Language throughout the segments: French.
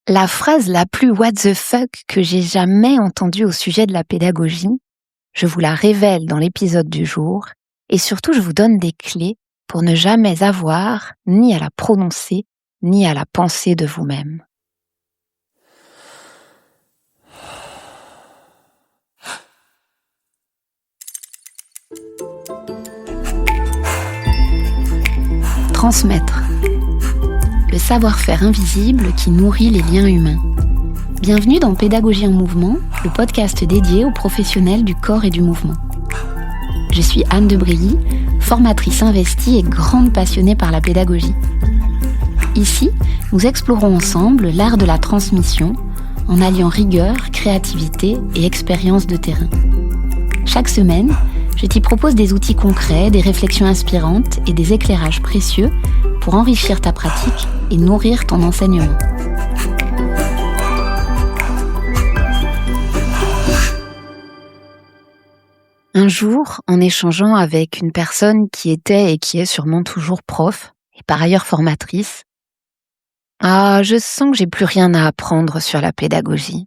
La phrase la plus what the fuck que j'ai jamais entendue au sujet de la pédagogie, je vous la révèle dans l'épisode du jour et surtout je vous donne des clés pour ne jamais avoir ni à la prononcer ni à la penser de vous-même. Transmettre. Le savoir-faire invisible qui nourrit les liens humains. Bienvenue dans Pédagogie en mouvement, le podcast dédié aux professionnels du corps et du mouvement. Je suis Anne de Brilly, formatrice investie et grande passionnée par la pédagogie. Ici, nous explorons ensemble l'art de la transmission en alliant rigueur, créativité et expérience de terrain. Chaque semaine, je t'y propose des outils concrets, des réflexions inspirantes et des éclairages précieux pour enrichir ta pratique et nourrir ton enseignement. Un jour, en échangeant avec une personne qui était et qui est sûrement toujours prof, et par ailleurs formatrice, « Ah, je sens que j'ai plus rien à apprendre sur la pédagogie. »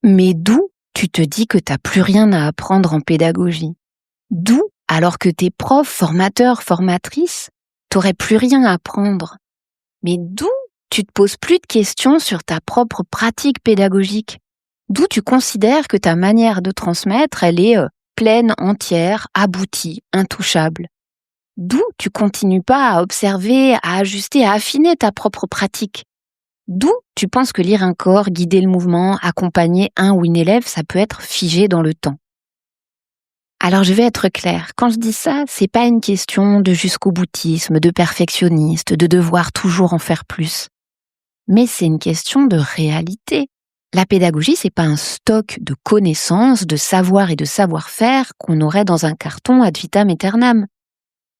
Mais d'où tu te dis que t'as plus rien à apprendre en pédagogie? D'où, alors que t'es prof, formateur, formatrice, t'aurais plus rien à apprendre? Mais d'où tu te poses plus de questions sur ta propre pratique pédagogique? D'où tu considères que ta manière de transmettre, elle est pleine, entière, aboutie, intouchable? D'où tu continues pas à observer, à ajuster, à affiner ta propre pratique? D'où tu penses que lire un corps, guider le mouvement, accompagner un ou une élève, ça peut être figé dans le temps? Alors je vais être claire, quand je dis ça, c'est pas une question de jusqu'au boutisme, de perfectionniste, de devoir toujours en faire plus. Mais c'est une question de réalité. La pédagogie, c'est pas un stock de connaissances, de savoir et de savoir-faire qu'on aurait dans un carton ad vitam aeternam.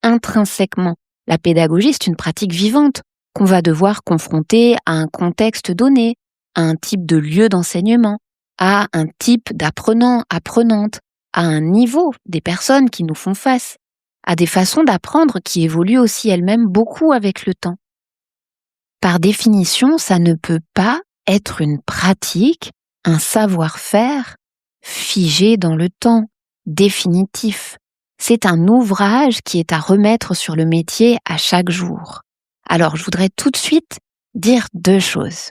Intrinsèquement, la pédagogie, c'est une pratique vivante qu'on va devoir confronter à un contexte donné, à un type de lieu d'enseignement, à un type d'apprenant, apprenante, à un niveau des personnes qui nous font face, à des façons d'apprendre qui évoluent aussi elles-mêmes beaucoup avec le temps. Par définition, ça ne peut pas être une pratique, un savoir-faire figé dans le temps, définitif. C'est un ouvrage qui est à remettre sur le métier à chaque jour. Alors, je voudrais tout de suite dire deux choses.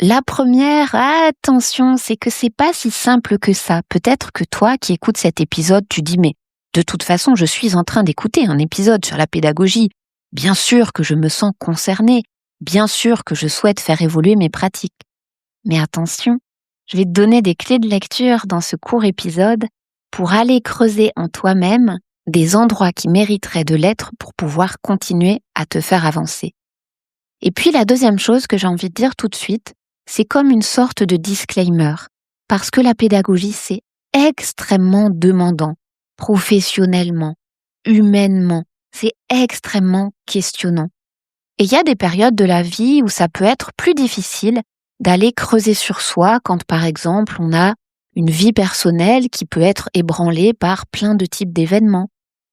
La première, attention, c'est que c'est pas si simple que ça. Peut-être que toi qui écoutes cet épisode, tu dis mais de toute façon, je suis en train d'écouter un épisode sur la pédagogie. Bien sûr que je me sens concernée. Bien sûr que je souhaite faire évoluer mes pratiques. Mais attention, je vais te donner des clés de lecture dans ce court épisode pour aller creuser en toi-même des endroits qui mériteraient de l'être pour pouvoir continuer à te faire avancer. Et puis la deuxième chose que j'ai envie de dire tout de suite, c'est comme une sorte de disclaimer, parce que la pédagogie, c'est extrêmement demandant, professionnellement, humainement, c'est extrêmement questionnant. Et il y a des périodes de la vie où ça peut être plus difficile d'aller creuser sur soi quand, par exemple, on a une vie personnelle qui peut être ébranlée par plein de types d'événements,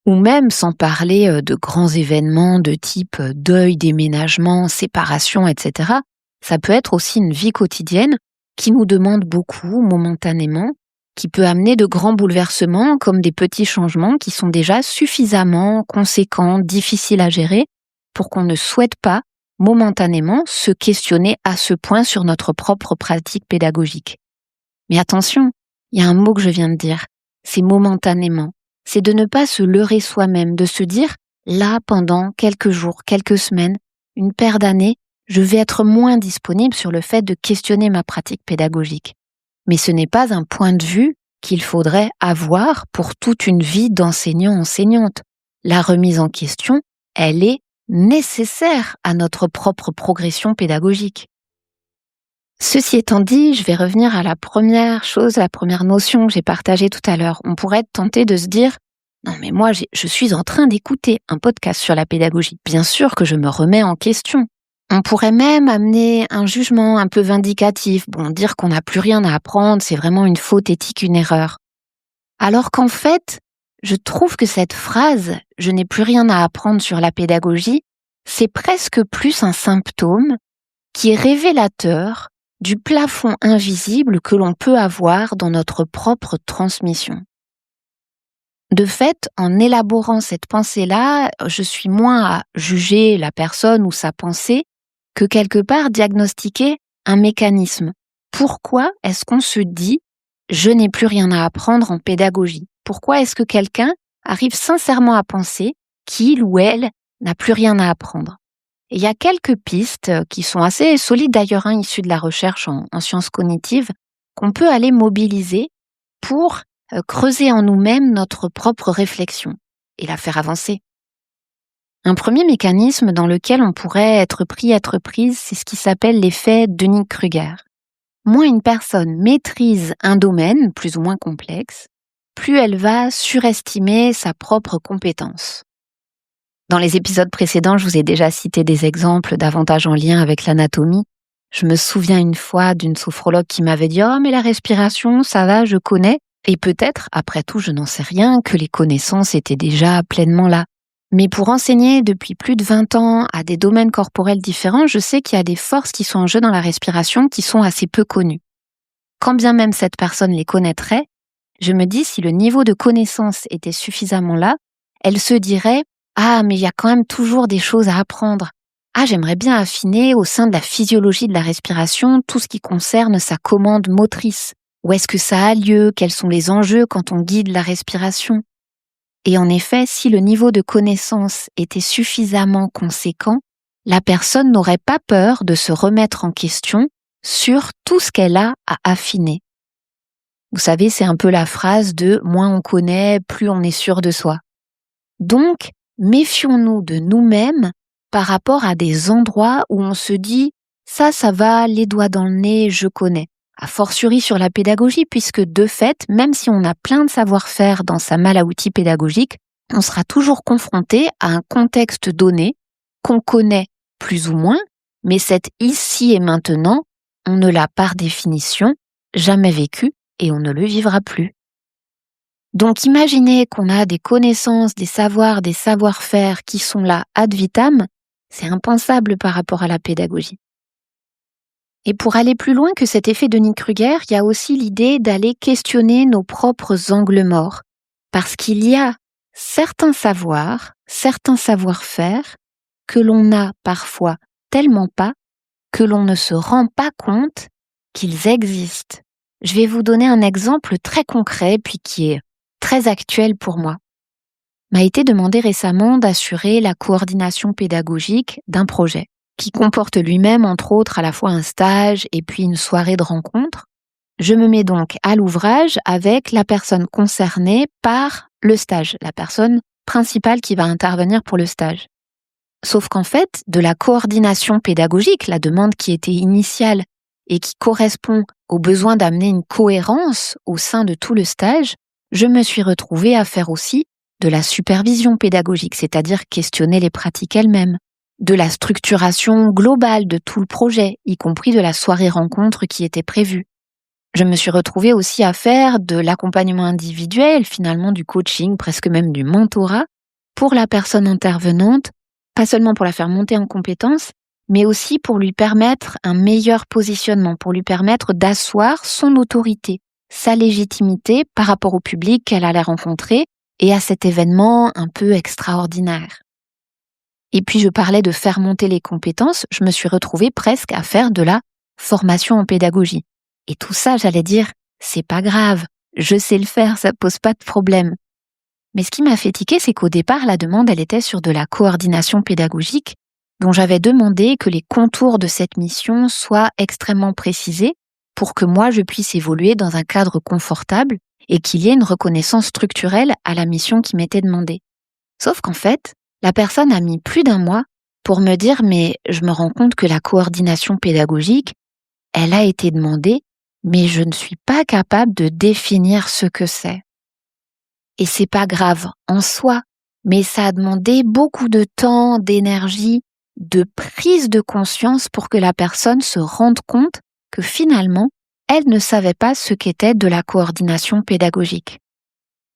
ou même sans parler de grands événements de type deuil, déménagement, séparation, etc. Ça peut être aussi une vie quotidienne qui nous demande beaucoup momentanément, qui peut amener de grands bouleversements comme des petits changements qui sont déjà suffisamment conséquents, difficiles à gérer pour qu'on ne souhaite pas momentanément se questionner à ce point sur notre propre pratique pédagogique. Mais attention, il y a un mot que je viens de dire, c'est momentanément. C'est de ne pas se leurrer soi-même, de se dire, là, pendant quelques jours, quelques semaines, une paire d'années, je vais être moins disponible sur le fait de questionner ma pratique pédagogique. Mais ce n'est pas un point de vue qu'il faudrait avoir pour toute une vie d'enseignant-enseignante. La remise en question, elle est nécessaire à notre propre progression pédagogique. Ceci étant dit, je vais revenir à la première chose, la première notion que j'ai partagée tout à l'heure. On pourrait être tenté de se dire « Non mais moi, je suis en train d'écouter un podcast sur la pédagogie. Bien sûr que je me remets en question. » On pourrait même amener un jugement un peu vindicatif. Bon, dire qu'on n'a plus rien à apprendre, c'est vraiment une faute éthique, une erreur. Alors qu'en fait, je trouve que cette phrase « Je n'ai plus rien à apprendre sur la pédagogie », c'est presque plus un symptôme qui est révélateur du plafond invisible que l'on peut avoir dans notre propre transmission. De fait, en élaborant cette pensée-là, je suis moins à juger la personne ou sa pensée que quelque part diagnostiquer un mécanisme. Pourquoi est-ce qu'on se dit « je n'ai plus rien à apprendre en pédagogie » ? Pourquoi est-ce que quelqu'un arrive sincèrement à penser qu'il ou elle n'a plus rien à apprendre ? Et il y a quelques pistes qui sont assez solides d'ailleurs, issues de la recherche en sciences cognitives, qu'on peut aller mobiliser pour creuser en nous-mêmes notre propre réflexion et la faire avancer. Un premier mécanisme dans lequel on pourrait être prise, c'est ce qui s'appelle l'effet Dunning-Kruger. Moins une personne maîtrise un domaine plus ou moins complexe, plus elle va surestimer sa propre compétence. Dans les épisodes précédents, je vous ai déjà cité des exemples davantage en lien avec l'anatomie. Je me souviens une fois d'une sophrologue qui m'avait dit « Oh, mais la respiration, ça va, je connais ». Et peut-être, après tout, je n'en sais rien, que les connaissances étaient déjà pleinement là. Mais pour enseigner depuis plus de 20 ans à des domaines corporels différents, je sais qu'il y a des forces qui sont en jeu dans la respiration qui sont assez peu connues. Quand bien même cette personne les connaîtrait, je me dis si le niveau de connaissance était suffisamment là, elle se dirait « Ah, mais il y a quand même toujours des choses à apprendre. Ah, j'aimerais bien affiner au sein de la physiologie de la respiration tout ce qui concerne sa commande motrice. Où est-ce que ça a lieu? Quels sont les enjeux quand on guide la respiration ?» Et en effet, si le niveau de connaissance était suffisamment conséquent, la personne n'aurait pas peur de se remettre en question sur tout ce qu'elle a à affiner. Vous savez, c'est un peu la phrase de « moins on connaît, plus on est sûr de soi ». Donc, méfions-nous de nous-mêmes par rapport à des endroits où on se dit « ça va, les doigts dans le nez, je connais ». A fortiori sur la pédagogie, puisque de fait, même si on a plein de savoir-faire dans sa malle à outils pédagogique, on sera toujours confronté à un contexte donné qu'on connaît plus ou moins, mais cet ici et maintenant, on ne l'a par définition jamais vécu et on ne le vivra plus. Donc imaginez qu'on a des connaissances, des savoirs, des savoir-faire qui sont là ad vitam, c'est impensable par rapport à la pédagogie. Et pour aller plus loin que cet effet Dunning-Kruger, il y a aussi l'idée d'aller questionner nos propres angles morts. Parce qu'il y a certains savoirs, certains savoir-faire que l'on n'a parfois tellement pas que l'on ne se rend pas compte qu'ils existent. Je vais vous donner un exemple très concret puis qui est très actuel pour moi. M'a été demandé récemment d'assurer la coordination pédagogique d'un projet qui comporte lui-même, entre autres, à la fois un stage et puis une soirée de rencontre. Je me mets donc à l'ouvrage avec la personne concernée par le stage, la personne principale qui va intervenir pour le stage. Sauf qu'en fait, de la coordination pédagogique, la demande qui était initiale et qui correspond au besoin d'amener une cohérence au sein de tout le stage, je me suis retrouvée à faire aussi de la supervision pédagogique, c'est-à-dire questionner les pratiques elles-mêmes, de la structuration globale de tout le projet, y compris de la soirée rencontre qui était prévue. Je me suis retrouvée aussi à faire de l'accompagnement individuel, finalement du coaching, presque même du mentorat, pour la personne intervenante, pas seulement pour la faire monter en compétences, mais aussi pour lui permettre un meilleur positionnement, pour lui permettre d'asseoir son autorité, sa légitimité par rapport au public qu'elle allait rencontrer et à cet événement un peu extraordinaire. Et puis je parlais de faire monter les compétences, je me suis retrouvée presque à faire de la formation en pédagogie. Et tout ça, j'allais dire, c'est pas grave, je sais le faire, ça pose pas de problème. Mais ce qui m'a fait tiquer, c'est qu'au départ, la demande, elle était sur de la coordination pédagogique, dont j'avais demandé que les contours de cette mission soient extrêmement précisés pour que moi, je puisse évoluer dans un cadre confortable et qu'il y ait une reconnaissance structurelle à la mission qui m'était demandée. Sauf qu'en fait, la personne a mis plus d'1 mois pour me dire « mais je me rends compte que la coordination pédagogique, elle a été demandée, mais je ne suis pas capable de définir ce que c'est. » Et c'est pas grave en soi, mais ça a demandé beaucoup de temps, d'énergie, de prise de conscience pour que la personne se rende compte que finalement, elle ne savait pas ce qu'était de la coordination pédagogique.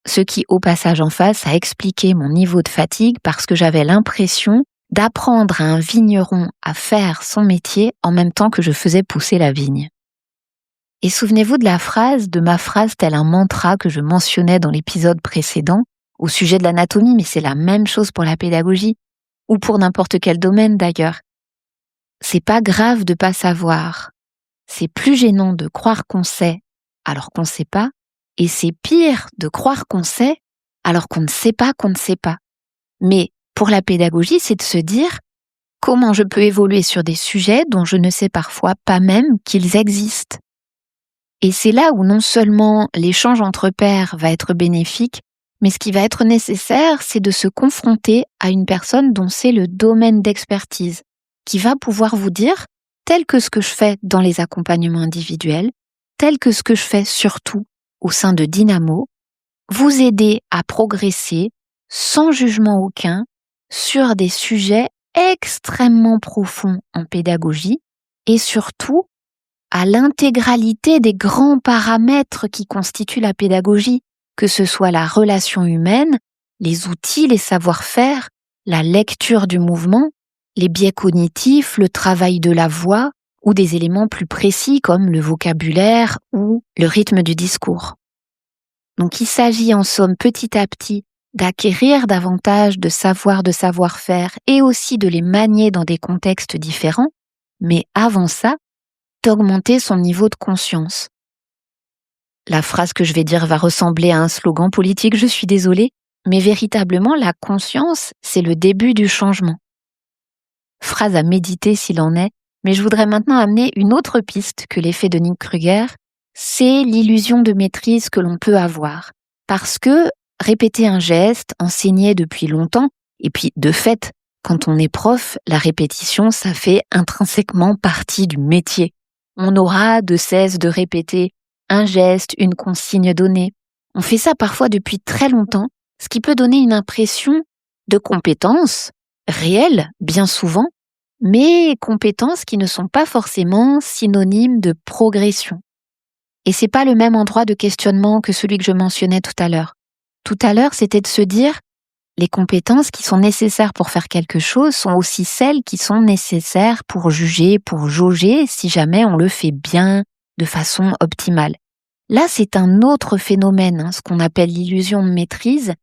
Ce qui, au passage en face, a expliqué mon niveau de fatigue parce que j'avais l'impression d'apprendre à un vigneron à faire son métier en même temps que je faisais pousser la vigne. Et souvenez-vous de ma phrase tel un mantra que je mentionnais dans l'épisode précédent au sujet de l'anatomie, mais c'est la même chose pour la pédagogie, ou pour n'importe quel domaine d'ailleurs. C'est pas grave de pas savoir. C'est plus gênant de croire qu'on sait alors qu'on ne sait pas, et c'est pire de croire qu'on sait alors qu'on ne sait pas qu'on ne sait pas. Mais pour la pédagogie, c'est de se dire comment je peux évoluer sur des sujets dont je ne sais parfois pas même qu'ils existent. Et c'est là où non seulement l'échange entre pairs va être bénéfique, mais ce qui va être nécessaire, c'est de se confronter à une personne dont c'est le domaine d'expertise, qui va pouvoir vous dire, tel que ce que je fais dans les accompagnements individuels, tel que ce que je fais surtout au sein de Dynamo, vous aider à progresser sans jugement aucun sur des sujets extrêmement profonds en pédagogie et surtout à l'intégralité des grands paramètres qui constituent la pédagogie, que ce soit la relation humaine, les outils, les savoir-faire, la lecture du mouvement, les biais cognitifs, le travail de la voix ou des éléments plus précis comme le vocabulaire ou le rythme du discours. Donc il s'agit en somme petit à petit d'acquérir davantage de savoir-faire et aussi de les manier dans des contextes différents, mais avant ça, d'augmenter son niveau de conscience. La phrase que je vais dire va ressembler à un slogan politique, je suis désolée, mais véritablement la conscience, c'est le début du changement. Phrase à méditer s'il en est, mais je voudrais maintenant amener une autre piste que l'effet de Dunning-Kruger, c'est l'illusion de maîtrise que l'on peut avoir. Parce que répéter un geste, enseigner depuis longtemps, et puis de fait, quand on est prof, la répétition, ça fait intrinsèquement partie du métier. On aura de cesse de répéter un geste, une consigne donnée. On fait ça parfois depuis très longtemps, ce qui peut donner une impression de compétence réelle, bien souvent, mais compétences qui ne sont pas forcément synonymes de progression. Et c'est pas le même endroit de questionnement que celui que je mentionnais tout à l'heure. Tout à l'heure, c'était de se dire, les compétences qui sont nécessaires pour faire quelque chose sont aussi celles qui sont nécessaires pour juger, pour jauger, si jamais on le fait bien, de façon optimale. Là, c'est un autre phénomène, ce qu'on appelle l'illusion de maîtrise,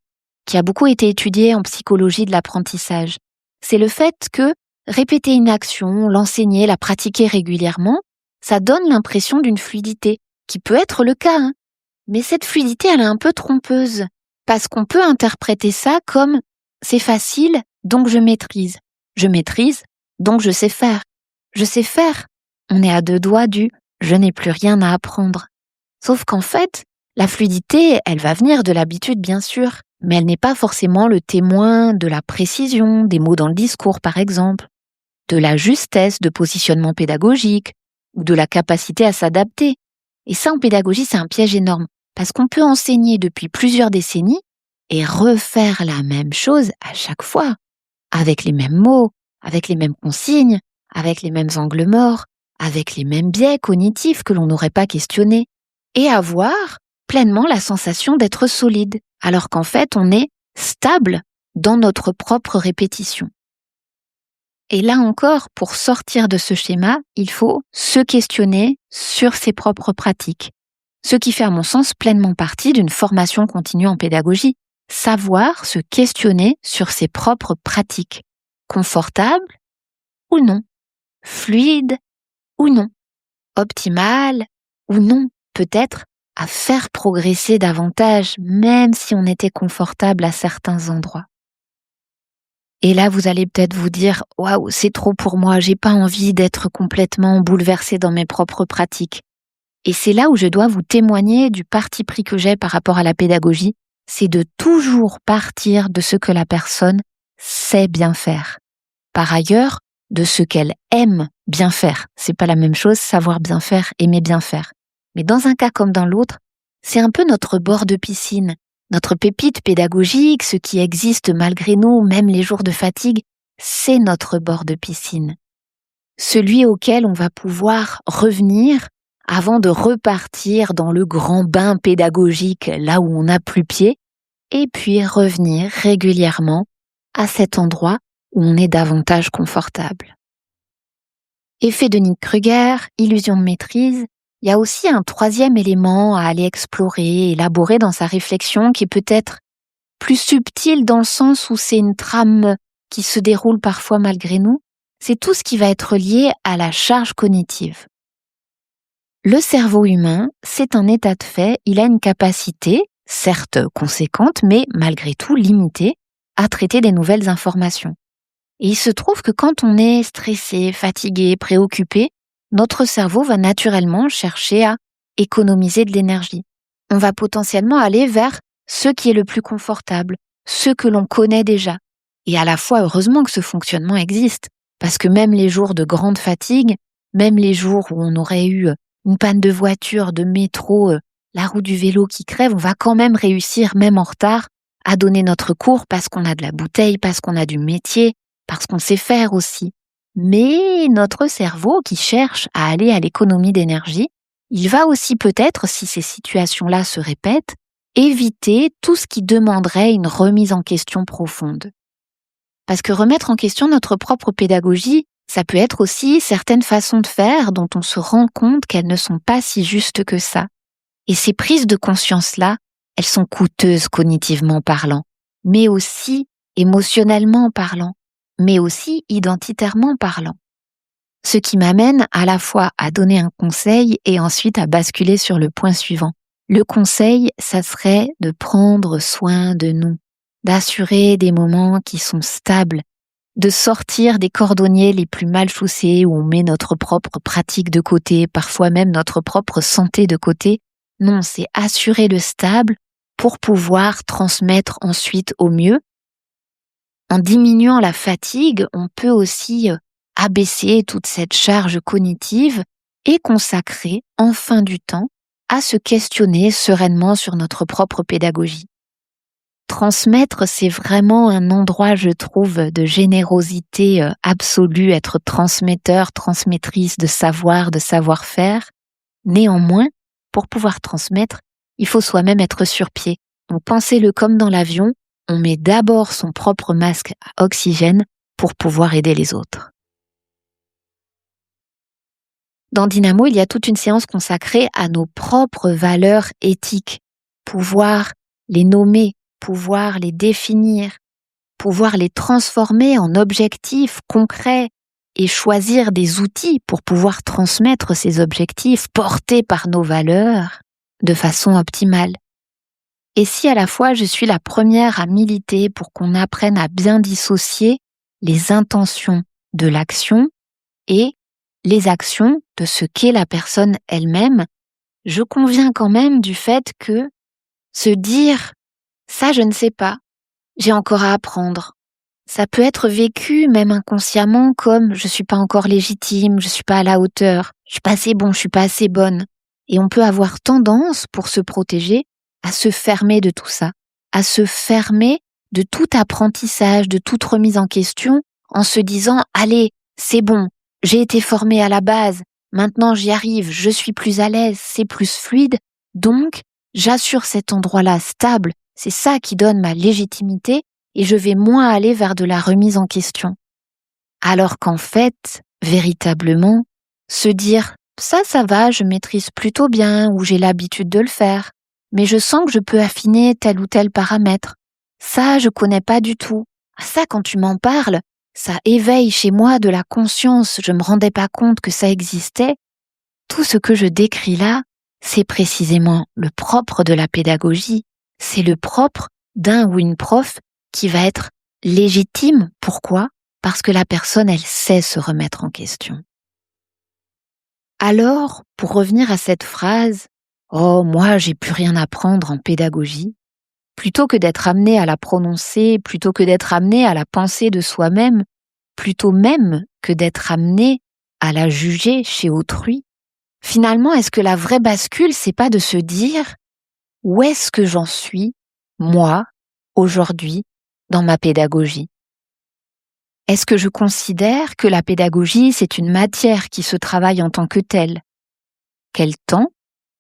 qui a beaucoup été étudié en psychologie de l'apprentissage. C'est le fait que répéter une action, l'enseigner, la pratiquer régulièrement, ça donne l'impression d'une fluidité, qui peut être le cas, mais cette fluidité, elle est un peu trompeuse, parce qu'on peut interpréter ça comme « c'est facile, donc je maîtrise ». Je maîtrise, donc je sais faire. Je sais faire. On est à 2 doigts du « je n'ai plus rien à apprendre ». Sauf qu'en fait, la fluidité, elle va venir de l'habitude, bien sûr, mais elle n'est pas forcément le témoin de la précision des mots dans le discours, par exemple, de la justesse de positionnement pédagogique ou de la capacité à s'adapter. Et ça, en pédagogie, c'est un piège énorme, parce qu'on peut enseigner depuis plusieurs décennies et refaire la même chose à chaque fois, avec les mêmes mots, avec les mêmes consignes, avec les mêmes angles morts, avec les mêmes biais cognitifs que l'on n'aurait pas questionnés, et avoir pleinement la sensation d'être solide, alors qu'en fait, on est stable dans notre propre répétition. Et là encore, pour sortir de ce schéma, il faut se questionner sur ses propres pratiques. Ce qui fait à mon sens pleinement partie d'une formation continue en pédagogie. Savoir se questionner sur ses propres pratiques. Confortable ou non? Fluide ou non? Optimal ou non? Peut-être à faire progresser davantage, même si on était confortable à certains endroits. Et là, vous allez peut-être vous dire « Waouh, c'est trop pour moi, j'ai pas envie d'être complètement bouleversée dans mes propres pratiques. » Et c'est là où je dois vous témoigner du parti pris que j'ai par rapport à la pédagogie, c'est de toujours partir de ce que la personne sait bien faire. Par ailleurs, de ce qu'elle aime bien faire. C'est pas la même chose, savoir bien faire, aimer bien faire. Mais dans un cas comme dans l'autre, c'est un peu notre bord de piscine. Notre pépite pédagogique, ce qui existe malgré nous, même les jours de fatigue, c'est notre bord de piscine. Celui auquel on va pouvoir revenir avant de repartir dans le grand bain pédagogique, là où on n'a plus pied, et puis revenir régulièrement à cet endroit où on est davantage confortable. Effet de Dunning-Kruger, illusion de maîtrise, il y a aussi un troisième élément à aller explorer, élaborer dans sa réflexion qui est peut-être plus subtil dans le sens où c'est une trame qui se déroule parfois malgré nous. C'est tout ce qui va être lié à la charge cognitive. Le cerveau humain, c'est un état de fait, il a une capacité, certes conséquente, mais malgré tout limitée, à traiter des nouvelles informations. Et il se trouve que quand on est stressé, fatigué, préoccupé, notre cerveau va naturellement chercher à économiser de l'énergie. On va potentiellement aller vers ce qui est le plus confortable, ce que l'on connaît déjà. Et à la fois, heureusement que ce fonctionnement existe, parce que même les jours de grande fatigue, même les jours où on aurait eu une panne de voiture, de métro, la roue du vélo qui crève, on va quand même réussir, même en retard, à donner notre cours parce qu'on a de la bouteille, parce qu'on a du métier, parce qu'on sait faire aussi. Mais notre cerveau qui cherche à aller à l'économie d'énergie, il va aussi peut-être, si ces situations-là se répètent, éviter tout ce qui demanderait une remise en question profonde. Parce que remettre en question notre propre pédagogie, ça peut être aussi certaines façons de faire dont on se rend compte qu'elles ne sont pas si justes que ça. Et ces prises de conscience-là, elles sont coûteuses cognitivement parlant, mais aussi émotionnellement parlant, mais aussi identitairement parlant. Ce qui m'amène à la fois à donner un conseil et ensuite à basculer sur le point suivant. Le conseil, ça serait de prendre soin de nous, d'assurer des moments qui sont stables, de sortir des cordonniers les plus mal chaussés où on met notre propre pratique de côté, parfois même notre propre santé de côté. Non, c'est assurer le stable pour pouvoir transmettre ensuite au mieux. En diminuant la fatigue, on peut aussi abaisser toute cette charge cognitive et consacrer enfin du temps à se questionner sereinement sur notre propre pédagogie. Transmettre, c'est vraiment un endroit, je trouve, de générosité absolue, être transmetteur, transmettrice de savoir, de savoir-faire. Néanmoins, pour pouvoir transmettre, il faut soi-même être sur pied. Donc pensez-le comme dans l'avion, on met d'abord son propre masque à oxygène pour pouvoir aider les autres. Dans Dynamo, il y a toute une séance consacrée à nos propres valeurs éthiques. Pouvoir les nommer, pouvoir les définir, pouvoir les transformer en objectifs concrets et choisir des outils pour pouvoir transmettre ces objectifs portés par nos valeurs de façon optimale. Et si à la fois je suis la première à militer pour qu'on apprenne à bien dissocier les intentions de l'action et les actions de ce qu'est la personne elle-même, je conviens quand même du fait que se dire « ça je ne sais pas, j'ai encore à apprendre », ça peut être vécu même inconsciemment comme « je suis pas encore légitime, je suis pas à la hauteur, je suis pas assez bon, je suis pas assez bonne ». Et on peut avoir tendance, pour se protéger, à se fermer de tout ça, à se fermer de tout apprentissage, de toute remise en question, en se disant « allez, c'est bon, j'ai été formée à la base, maintenant j'y arrive, je suis plus à l'aise, c'est plus fluide, donc j'assure cet endroit-là stable, c'est ça qui donne ma légitimité et je vais moins aller vers de la remise en question. » Alors qu'en fait, véritablement, se dire « ça va, je maîtrise plutôt bien ou j'ai l'habitude de le faire, mais je sens que je peux affiner tel ou tel paramètre. Ça, je connais pas du tout. Ça, quand tu m'en parles, ça éveille chez moi de la conscience, je me rendais pas compte que ça existait. » Tout ce que je décris là, c'est précisément le propre de la pédagogie. C'est le propre d'un ou une prof qui va être légitime. Pourquoi ? Parce que la personne, elle sait se remettre en question. Alors, pour revenir à cette phrase, « Oh, moi, j'ai plus rien à apprendre en pédagogie », plutôt que d'être amené à la prononcer, plutôt que d'être amené à la penser de soi-même, plutôt même que d'être amené à la juger chez autrui, finalement, est-ce que la vraie bascule, c'est pas de se dire « Où est-ce que j'en suis, moi, aujourd'hui, dans ma pédagogie ?» Est-ce que je considère que la pédagogie, c'est une matière qui se travaille en tant que telle ? Quel temps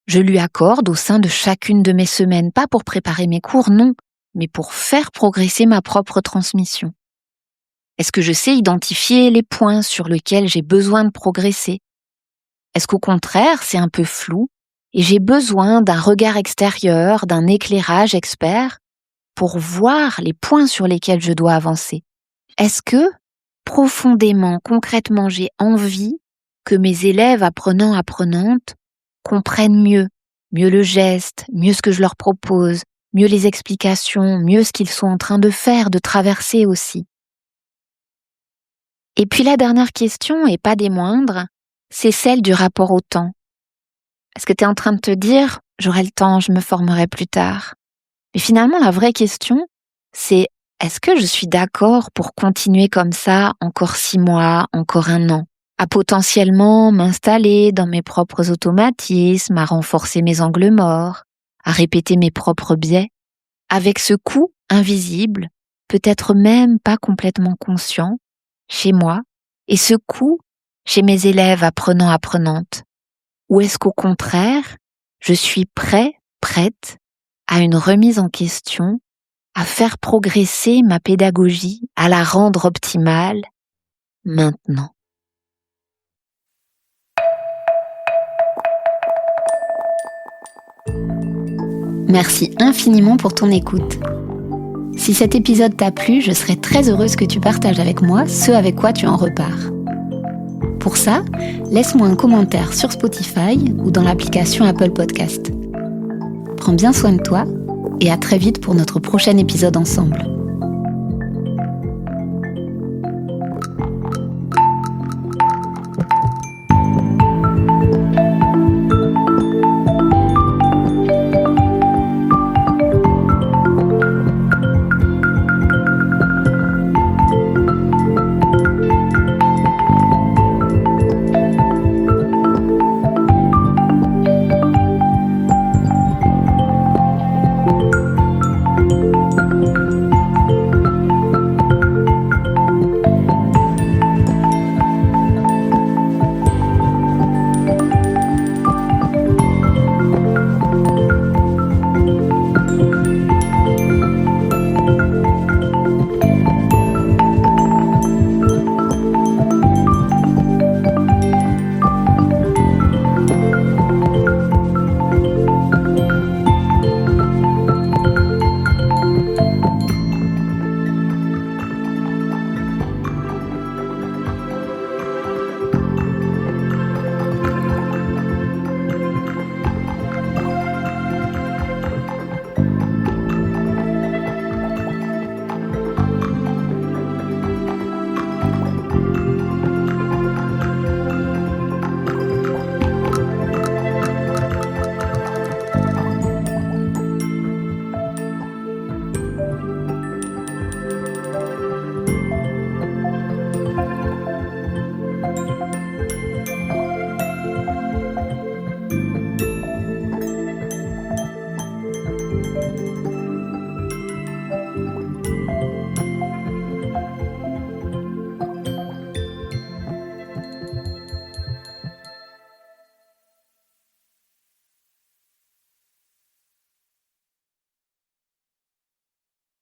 je lui accorde au sein de chacune de mes semaines, pas pour préparer mes cours, non, mais pour faire progresser ma propre transmission. Est-ce que je sais identifier les points sur lesquels j'ai besoin de progresser? Est-ce qu'au contraire, c'est un peu flou et j'ai besoin d'un regard extérieur, d'un éclairage expert pour voir les points sur lesquels je dois avancer? Est-ce que, profondément, concrètement, j'ai envie que mes élèves apprenants, apprenantes comprennent mieux le geste, mieux ce que je leur propose, mieux les explications, mieux ce qu'ils sont en train de faire, de traverser aussi? Et puis la dernière question, et pas des moindres, c'est celle du rapport au temps. Est-ce que tu es en train de te dire « j'aurai le temps, je me formerai plus tard ». Mais finalement, la vraie question, c'est est-ce que je suis d'accord pour continuer comme ça encore 6 mois, encore 1 an, à potentiellement m'installer dans mes propres automatismes, à renforcer mes angles morts, à répéter mes propres biais, avec ce coût invisible, peut-être même pas complètement conscient, chez moi, et ce coût chez mes élèves apprenants, apprenantes? Ou est-ce qu'au contraire, je suis prête à une remise en question, à faire progresser ma pédagogie, à la rendre optimale maintenant? Merci infiniment pour ton écoute. Si cet épisode t'a plu, je serais très heureuse que tu partages avec moi ce avec quoi tu en repars. Pour ça, laisse-moi un commentaire sur Spotify ou dans l'application Apple Podcast. Prends bien soin de toi et à très vite pour notre prochain épisode ensemble.